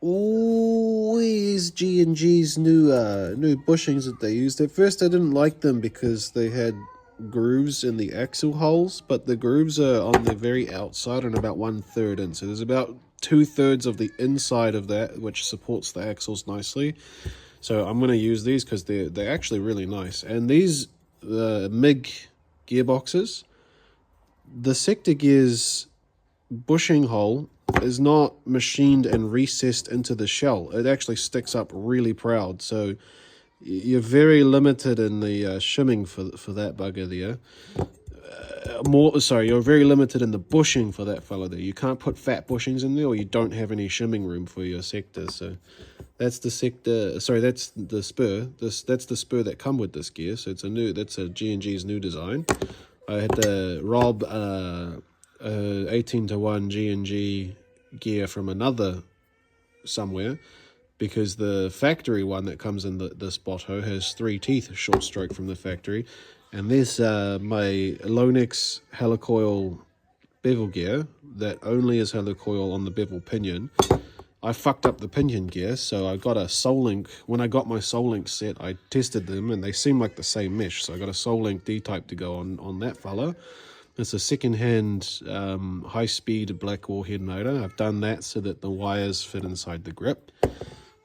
Oh, here's G&G's new bushings that they used. At first I didn't like them because they had grooves in the axle holes, but the grooves are on the very outside and about 1/3 in. So there's about 2/3 of the inside of that which supports the axles nicely. So I'm gonna use these because they're actually really nice. And these MIG gearboxes, the sector gears bushing hole is not machined and recessed into the shell. It actually sticks up really proud. So you're very limited in the shimming for that bugger there. You're very limited in the bushing for that fella there. You can't put fat bushings in there, or you don't have any shimming room for your sector. So that's the sector. Sorry, that's the spur. That's the spur that come with this gear. So that's a G&G's new design. I had to rob 18-to-1 G&G gear from another somewhere, because the factory one that comes in this batto has 3 teeth short stroke from the factory. And there's my Lonex helicoil bevel gear that only is helicoil on the bevel pinion. I fucked up the pinion gear, so I got a Solink. When I got my Solink set, I tested them and they seem like the same mesh. So I got a Solink D-type to go on that fella. It's a second-hand high-speed black warhead motor. I've done that so that the wires fit inside the grip.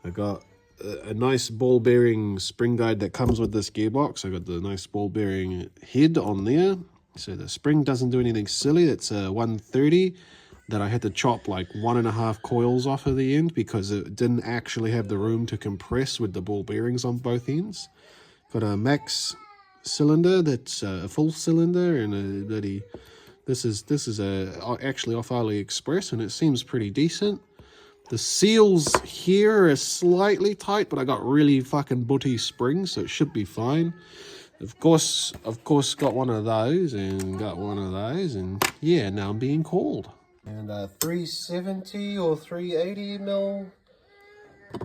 I got a nice ball bearing spring guide that comes with this gearbox. I got the nice ball bearing head on there, so the spring doesn't do anything silly. It's a 130 that I had to chop like 1.5 coils off of the end because it didn't actually have the room to compress with the ball bearings on both ends. Got a max cylinder that's a full cylinder, and a bloody this is actually off AliExpress, and it seems pretty decent. The seals here are slightly tight, but I got really fucking butty springs, so it should be fine. Of course, got one of those, and got one of those, and yeah, now I'm being called. And a 370 or 380 mil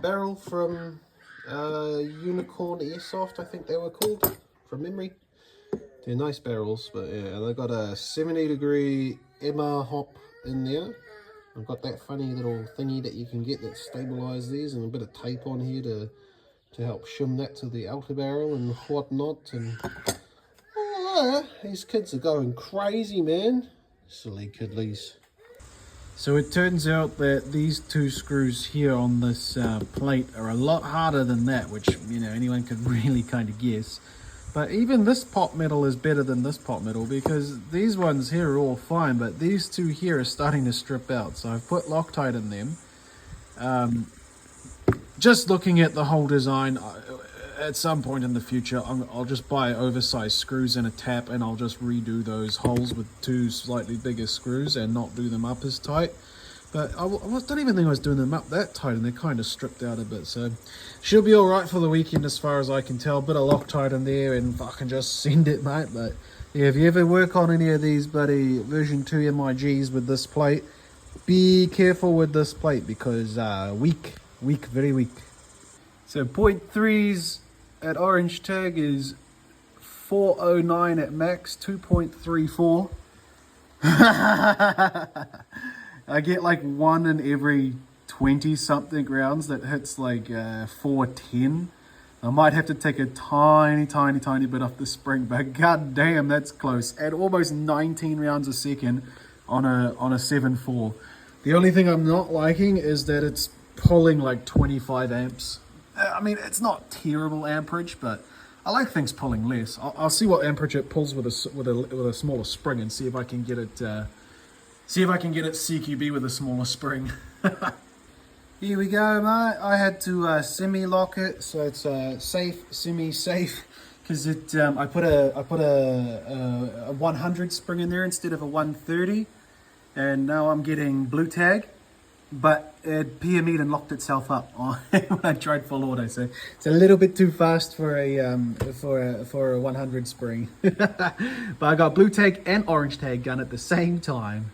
barrel from Unicorn Airsoft, I think they were called, from memory. They're nice barrels, but yeah, they got a 70-degree Emma hop in there. I've got that funny little thingy that you can get that stabilizes these, and a bit of tape on here to help shim that to the outer barrel and whatnot. And oh, these kids are going crazy, man. Silly kiddies. So it turns out that these 2 screws here on this plate are a lot harder than that, which, you know, anyone could really kind of guess. But even this pot metal is better than this pot metal, because these ones here are all fine, but these 2 here are starting to strip out. So I've put Loctite in them. Just looking at the whole design, at some point in the future, I'll just buy oversized screws and a tap, and I'll just redo those holes with 2 slightly bigger screws and not do them up as tight. But I don't even think I was doing them up that tight, and they're kind of stripped out a bit. So she'll be all right for the weekend as far as I can tell. Bit of Loctite in there and fucking just send it, mate. But yeah, if you ever work on any of these bloody version 2 MIGs with this plate, be careful with this plate, because weak, very weak. So 0.3s at orange tag is 409 at max, 2.34. I get like 1 in every 20 something rounds that hits like 410. I might have to take a tiny bit off the spring, but god damn, that's close. At almost 19 rounds a second on a 7.4. The only thing I'm not liking is that it's pulling like 25 amps. I mean, it's not terrible amperage, but I like things pulling less. I'll see what amperage it pulls with a smaller spring, and see if I can get it CQB with a smaller spring. Here we go, mate. I had to semi-lock it, so it's semi-safe, because I put a 100 spring in there instead of a 130, and now I'm getting blue tag, but it PME'd and locked itself up when I tried full auto, so it's a little bit too fast for a 100 spring. But I got blue tag and orange tag gun at the same time.